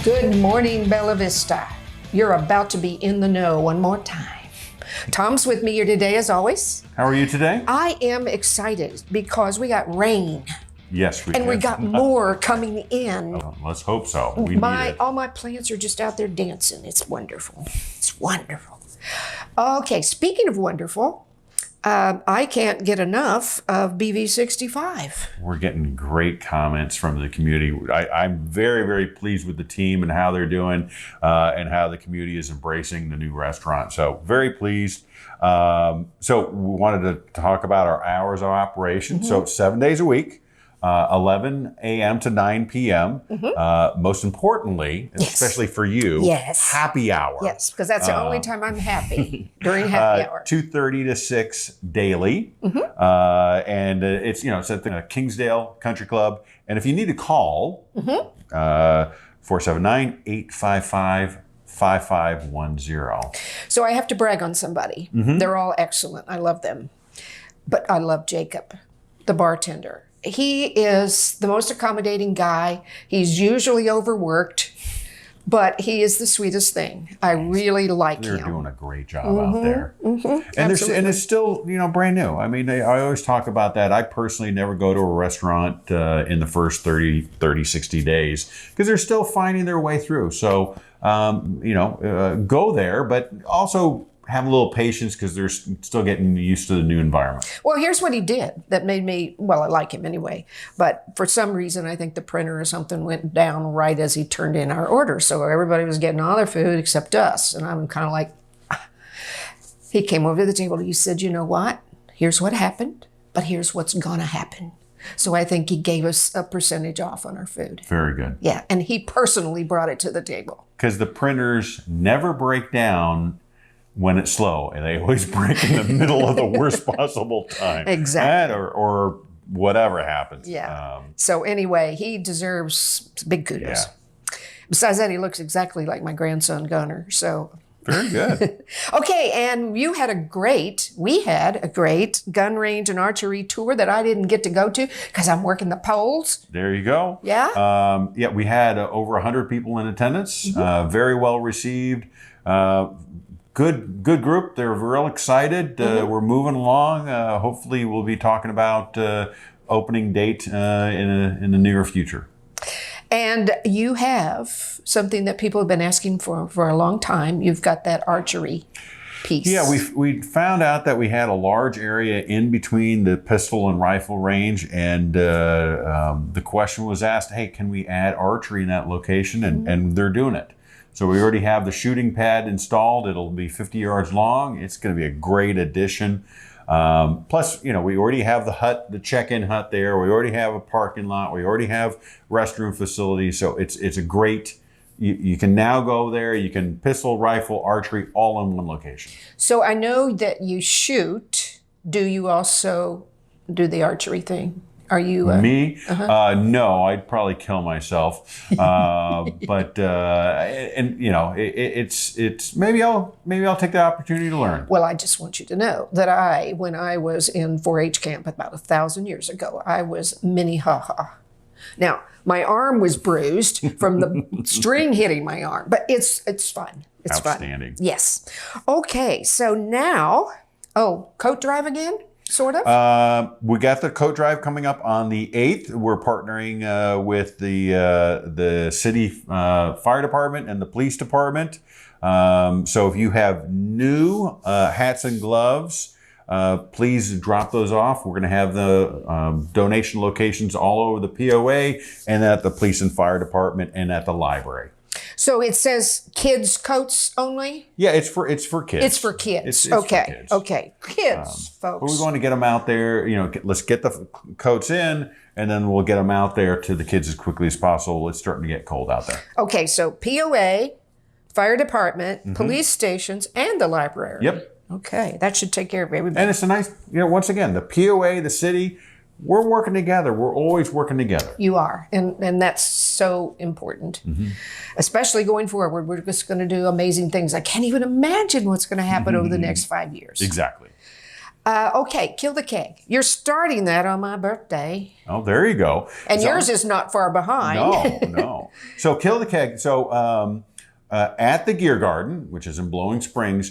Good morning, Bella Vista. You're about to be in the know one more time. Tom's with me here today, as always. How are you today? I am excited because we got rain. Yes, we and did. we got more coming in. Oh, let's hope so. We need it. All my plants are just out there dancing. It's wonderful. It's wonderful. Okay, speaking of wonderful, I can't get enough of BV65. We're getting great comments from the community. I'm very, very pleased with the team and how they're doing and how the community is embracing the new restaurant. So very pleased. So we wanted to talk about our hours of operation. Mm-hmm. So 7 days a week. 11 a.m. to 9 p.m. Mm-hmm. Most importantly, yes. especially for you, yes. happy hour. Yes, because that's the only time I'm happy, during happy hour. 2:30 to 6 daily. Mm-hmm. And it's at the Kingsdale Country Club. And if you need to call, 479-855-5510. So I have to brag on somebody. Mm-hmm. They're all excellent. I love them. But I love Jacob, the bartender. He is the most accommodating guy. He's usually overworked, but he is the sweetest thing. I really like him. They're doing a great job out there. Mm-hmm. And it's still, brand new. I mean, I always talk about that. I personally never go to a restaurant in the first 30, 60 days because they're still finding their way through. So, go there, but also have a little patience because they're still getting used to the new environment. Well, here's what he did that made me, I like him anyway, but for some reason, I think the printer or something went down right as he turned in our order. So everybody was getting all their food except us. And I'm kind of like, he came over to the table and he said, you know what? Here's what happened, but here's what's gonna happen. So I think he gave us a percentage off on our food. Very good. Yeah, and he personally brought it to the table. Because the printers never break down when it's slow, and they always break in the middle of the worst possible time. Exactly. Or whatever happens. Yeah. So anyway, he deserves big kudos. Yeah. Besides that, he looks exactly like my grandson Gunner. So very good. Okay, and we had a great gun range and archery tour that I didn't get to go to because I'm working the polls. There you go. Yeah. We had over 100 people in attendance. Mm-hmm. Very well received. Good group. They're real excited. We're moving along. Hopefully, we'll be talking about opening date in the near future. And you have something that people have been asking for a long time. You've got that archery piece. Yeah, we found out that we had a large area in between the pistol and rifle range, and the question was asked, hey, can we add archery in that location? And they're doing it. So we already have the shooting pad installed. It'll be 50 yards long. It's going to be a great addition. Plus, we already have the hut, the check-in hut there. We already have a parking lot. We already have restroom facilities. So it's a great, you can now go there. You can pistol, rifle, archery, all in one location. So I know that you shoot. Do you also do the archery thing? Are you me? No, I'd probably kill myself. But it's maybe I'll take the opportunity to learn. Well, I just want you to know that when I was in 4-H camp about 1,000 years ago, I was mini ha-ha. Now, my arm was bruised from the string hitting my arm, but it's fun. It's outstanding. Fun. Yes. Okay, so now, coat drive again? Sort of? We got the coat drive coming up on the 8th. We're partnering with the city fire department and the police department. So if you have new hats and gloves, please drop those off. We're going to have the donation locations all over the POA and at the police and fire department and at the library. So it says kids coats only? Yeah, it's for kids. It's for kids. It's okay. For kids. Okay. Kids, folks. But we're going to get them out there. Let's get the coats in, and then we'll get them out there to the kids as quickly as possible. It's starting to get cold out there. Okay, so POA, fire department, police stations, and the library. Yep. Okay, that should take care of everybody. And it's a nice, once again, the POA, the city, we're working together. We're always working together. You are. And that's so important, especially going forward. We're just going to do amazing things. I can't even imagine what's going to happen over the next 5 years. Exactly. Okay, kill the keg. You're starting that on my birthday. Oh, there you go. And yours is not far behind. No. So kill the keg. So at the Gear Garden, which is in Blowing Springs,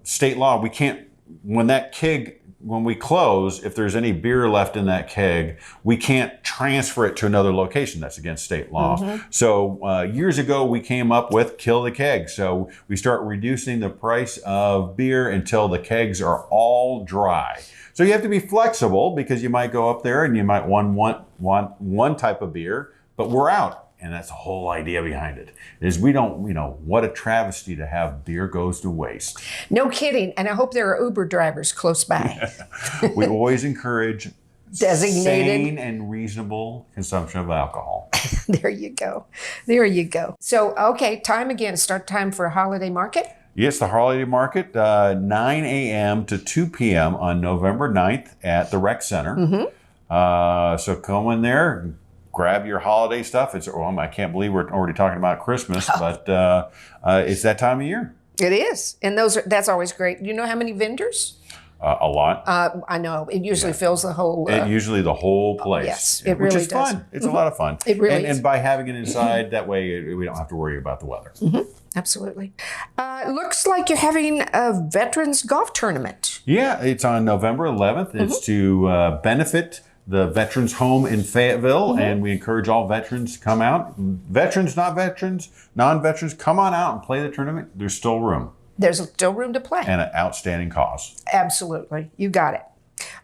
state law, we can't, when we close, if there's any beer left in that keg, we can't transfer it to another location. That's against state law. So years ago, we came up with kill the keg. So we start reducing the price of beer until the kegs are all dry. So you have to be flexible because you might go up there and you might want one type of beer, but we're out. And that's the whole idea behind it, is we don't, what a travesty to have beer goes to waste. No kidding. And I hope there are Uber drivers close by. We always encourage designated, sane and reasonable consumption of alcohol. There you go. There you go. So, okay, time again. Start time for a holiday market. Yes, the holiday market, 9 a.m. to 2 p.m. on November 9th at the Rec Center. So come in there, grab your holiday stuff. I can't believe we're already talking about Christmas, but it's that time of year. It is. And that's always great. You know how many vendors? A lot. I know. It usually fills the whole... usually the whole place. Yes, it really does. Which is fun. It's a lot of fun. It really is. And by having it inside, that way we don't have to worry about the weather. Absolutely. Looks like you're having a veterans golf tournament. Yeah, it's on November 11th. It's to benefit the Veterans Home in Fayetteville, and we encourage all veterans to come out. Veterans, not veterans, non-veterans, come on out and play the tournament. There's still room. There's still room to play. And an outstanding cause. Absolutely. You got it.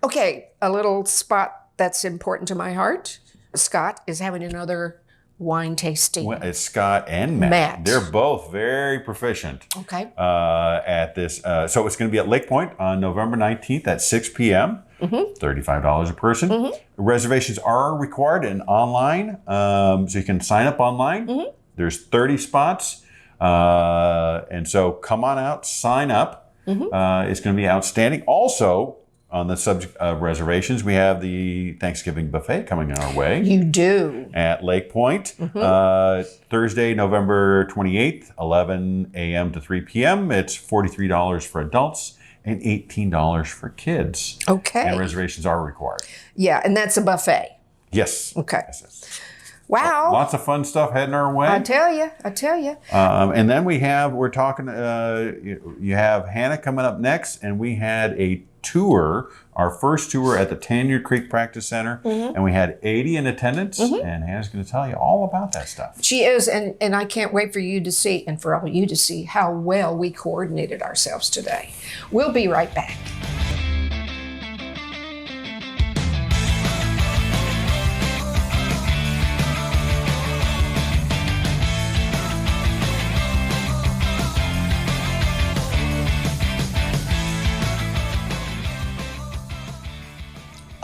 Okay, a little spot that's important to my heart. Scott is having another wine tasting. Well, it's Scott and Matt. They're both very proficient. Okay. At this. So it's going to be at Lake Point on November 19th at 6 p.m. $35 a person. Reservations are required and online, so you can sign up online. There's 30 spots, and so come on out, sign up. It's going to be outstanding. Also, on the subject of reservations, we have the Thanksgiving buffet coming our way. You do. At Lake Point, Thursday, November 28th, 11 a.m. to 3 p.m. It's $43 for adults and $18 for kids. Okay. And reservations are required. Yeah, and that's a buffet. Yes. Okay. Yes. Wow. Lots of fun stuff heading our way. I tell you. And then we're talking, you have Hannah coming up next, and we had a tour, our first tour at the Tanyard Creek Practice Center, and we had 80 in attendance, and Hannah's going to tell you all about that stuff. She is, and I can't wait for you to see, and for all you to see, how well we coordinated ourselves today. We'll be right back.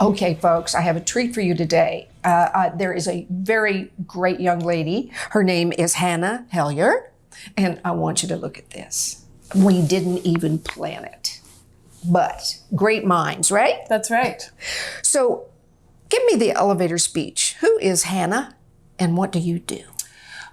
Okay, folks, I have a treat for you today. There is a very great young lady. Her name is Hannah Hellyer, and I want you to look at this. We didn't even plan it, but great minds, right? That's right. So give me the elevator speech. Who is Hannah, and what do you do?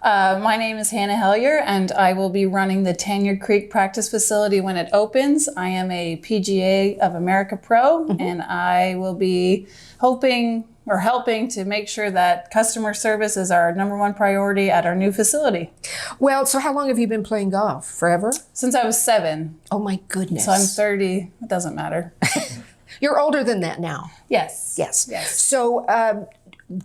My name is Hannah Hellyer, and I will be running the Tanyard Creek Practice Facility when it opens. I am a PGA of America Pro, and I will be helping to make sure that customer service is our #1 priority at our new facility. Well, so how long have you been playing golf? Forever? Since I was 7. Oh my goodness. So I'm 30. It doesn't matter. You're older than that now. Yes. Yes. So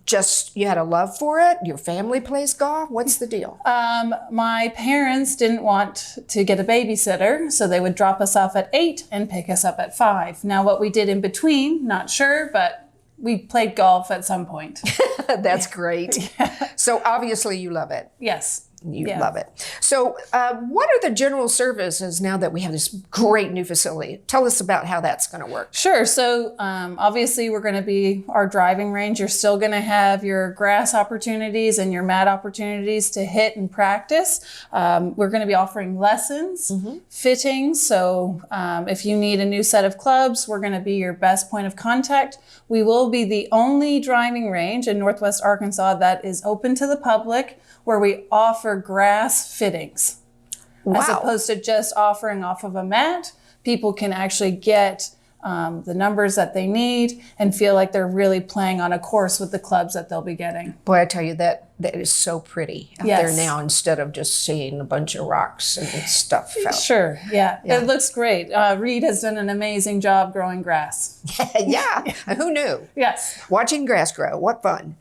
just you had a love for it? Your family plays golf? What's the deal? My parents didn't want to get a babysitter, so they would drop us off at 8 and pick us up at 5. Now, what we did in between, not sure, but we played golf at some point. That's great. So obviously you love it. Yes. You love it. So what are the general services now that we have this great new facility? Tell us about how that's going to work. Sure. So obviously we're going to be our driving range. You're still going to have your grass opportunities and your mat opportunities to hit and practice. We're going to be offering lessons, fittings. So if you need a new set of clubs, we're going to be your best point of contact. We will be the only driving range in Northwest Arkansas that is open to the public, where we offer grass fittings. Wow. As opposed to just offering off of a mat. People can actually get the numbers that they need, and feel like they're really playing on a course with the clubs that they'll be getting. Boy, I tell you, that is so pretty out Yes. there now, instead of just seeing a bunch of rocks and stuff out. Sure, yeah. Yeah. It looks great. Reed has done an amazing job growing grass. Yeah, who knew? Yes. Watching grass grow, what fun.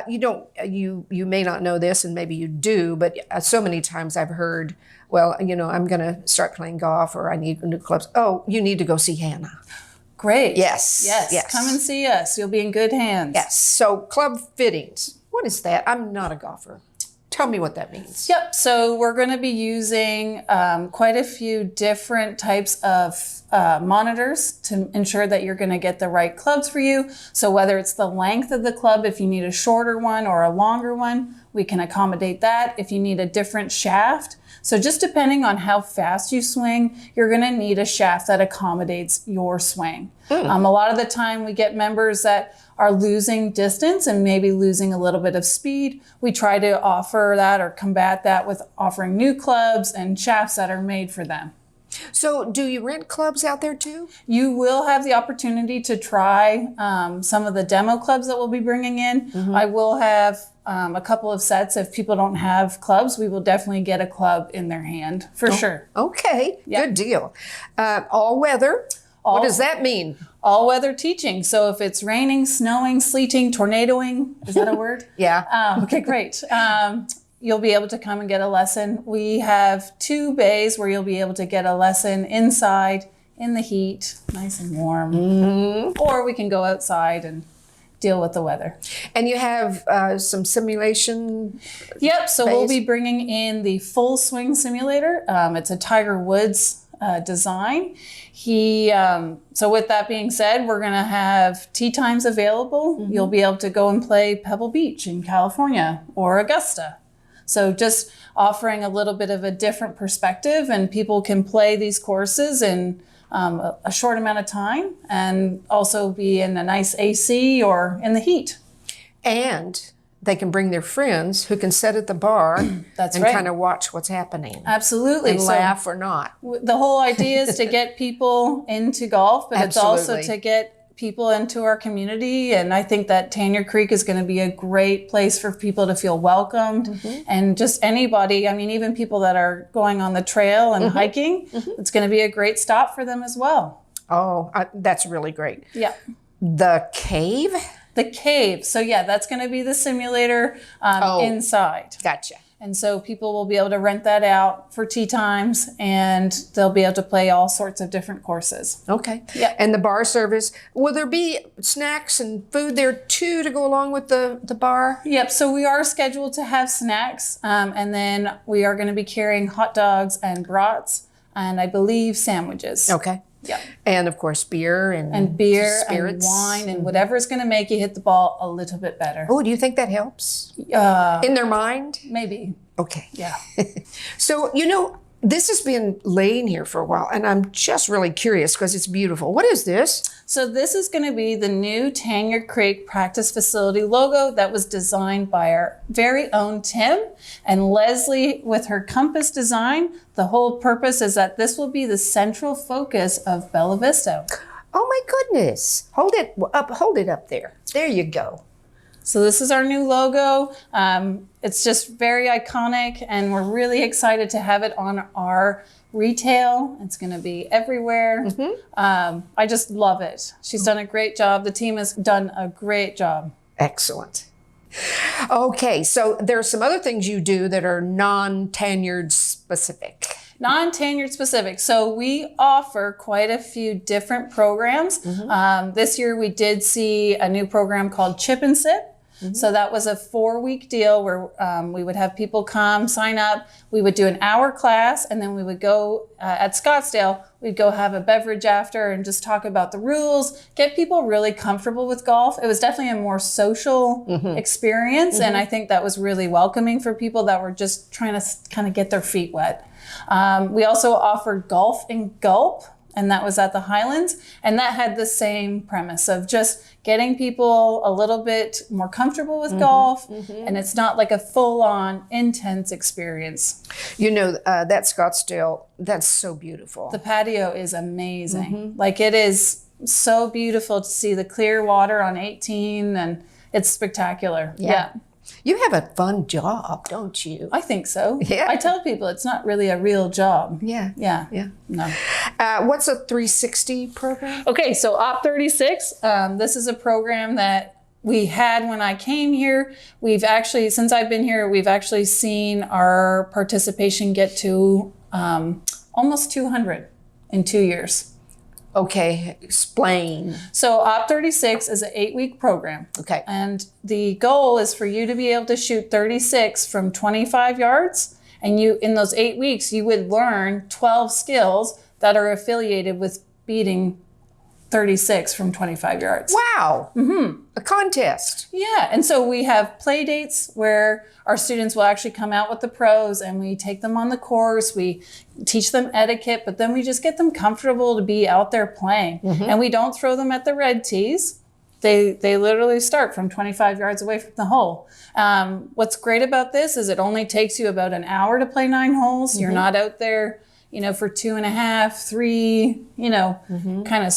You may not know this, and maybe you do, but so many times I've heard, well, I'm going to start playing golf, or I need new clubs. Oh, you need to go see Hannah. Great. Yes. Yes. Yes. Come and see us. You'll be in good hands. Yes. So club fittings. What is that? I'm not a golfer. Tell me what that means. Yep. So we're going to be using quite a few different types of monitors to ensure that you're going to get the right clubs for you. So whether it's the length of the club, if you need a shorter one or a longer one, we can accommodate that. If you need a different shaft. So just depending on how fast you swing, you're going to need a shaft that accommodates your swing. A lot of the time we get members that are losing distance and maybe losing a little bit of speed. We try to offer that or combat that with offering new clubs and shafts that are made for them. So do you rent clubs out there too? You will have the opportunity to try some of the demo clubs that we'll be bringing in. I will have a couple of sets. If people don't have clubs, we will definitely get a club in their hand for sure. Okay, Yeah. good deal. All weather. What does that mean? All weather teaching. So if it's raining, snowing, sleeting, tornadoing, is that a word? Yeah. Okay, great. You'll be able to come and get a lesson. We have 2 bays where you'll be able to get a lesson inside in the heat, nice and warm. Or we can go outside and deal with the weather. And you have some simulation. Yep, so we'll bays? be bringing in the full swing simulator. It's a Tiger Woods design. So with that being said, we're going to have tee times available. You'll be able to go and play Pebble Beach in California or Augusta. So just offering a little bit of a different perspective, and people can play these courses in a short amount of time and also be in a nice AC or in the heat. And they can bring their friends who can sit at the bar That's and right. kind of watch what's happening. Absolutely. And So laugh or not. the whole idea is to get people into golf, but it's also Absolutely. to get people into our community. And I think that Tanyard Creek is going to be a great place for people to feel welcomed. And just anybody, I mean, even people that are going on the trail and hiking, it's going to be a great stop for them as well. Oh, that's really great. Yeah. The cave? The cave. So yeah, that's going to be the simulator inside. Gotcha. And so people will be able to rent that out for tee times, and they'll be able to play all sorts of different courses. Okay. Yeah. And the bar service, will there be snacks and food there too to go along with the bar? Yep, so we are scheduled to have snacks, and then we are going to be carrying hot dogs and brats, and I believe sandwiches. Okay. Yep. And of course, beer and Beer spirits. and wine and whatever is going to make you hit the ball a little bit better. Oh, do you think that helps in their mind? Maybe. Okay. Yeah. So, this has been laying here for a while, and I'm just really curious because it's beautiful. What is this? So this is going to be the new Tanyard Creek Practice Facility logo that was designed by our very own Tim and Leslie with her compass design. The whole purpose is that this will be the central focus of Bella Vista. Oh my goodness. Hold it up there. There you go. So this is our new logo. It's just very iconic, and we're really excited to have it on our retail. It's going to be everywhere. I just love it. She's done a great job. The team has done a great job. Excellent. Okay, so there are some other things you do that are non-Tanyard specific. Non-Tanyard specific. So we offer quite a few different programs. This year we did see a new program called Chip and Sip. So that was a 4-week deal where we would have people come, sign up. We would do an hour class, and then we would go at Scottsdale. We'd go have a beverage after and just talk about the rules, get people really comfortable with golf. It was definitely a more social experience, and I think that was really welcoming for people that were just trying to kind of get their feet wet. We also offered Golf and Gulp, and that was at the Highlands, and that had the same premise of just getting people a little bit more comfortable with golf, and it's not like a full-on intense experience. That Scottsdale, that's so beautiful. The patio is amazing. Like it is so beautiful to see the clear water on 18, and it's spectacular. Yeah. You have a fun job, don't you? I think so. Yeah. I tell people it's not really a real job. Yeah. Yeah. Yeah. No. What's a 360 program? Okay, so Op 36, this is a program that we had when I came here. We've actually, since I've been here, we've actually seen our participation get to almost 200 in 2 years. Okay, explain. So Op 36 is an 8-week program. Okay. And the goal is for you to be able to shoot 36 from 25 yards. And you, in those 8 weeks, you would learn 12 skills that are affiliated with beating 36 from 25 yards. Wow. Mm-hmm. A contest. Yeah, and so we have play dates where our students will actually come out with the pros and we take them on the course, we teach them etiquette, but then we just get them comfortable to be out there playing. Mm-hmm. And we don't throw them at the red tees. They literally start from 25 yards away from the hole. What's great about this is it only takes you about an hour to play 9 holes. Mm-hmm. You're not out there, for 2.5, 3, mm-hmm. kind of.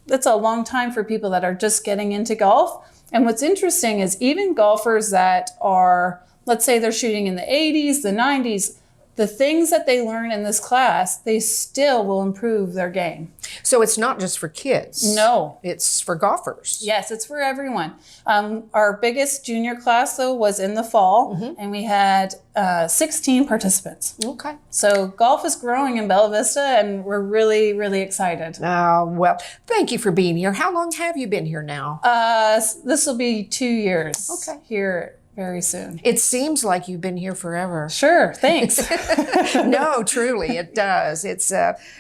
That's a long time for people that are just getting into golf. And what's interesting is even golfers that are, let's say they're shooting in the 80s, the 90s, the things that they learn in this class, they still will improve their game. So it's not just for kids. No. It's for golfers. Yes, it's for everyone. Our biggest junior class, though, was in the fall, mm-hmm. and we had 16 participants. Okay. So golf is growing in Bella Vista, and we're really, really excited. Well, thank you for being here. How long have you been here now? This will be 2 years. Okay. Here very soon. It seems like you've been here forever. Sure, thanks. No, truly, it does. It's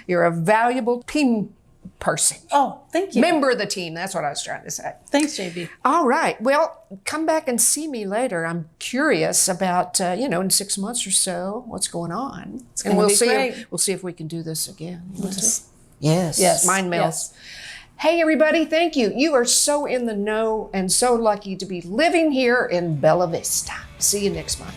you're a valuable team person. Oh, thank you. Member of the team. That's what I was trying to say. Thanks, JB. All right. Well, come back and see me later. I'm curious about, in 6 months or so, what's going on. It's going to be great. We'll see if we can do this again. Yes. Yes. Mind melt. Yes. Hey, everybody. Thank you. You are so in the know and so lucky to be living here in Bella Vista. See you next month.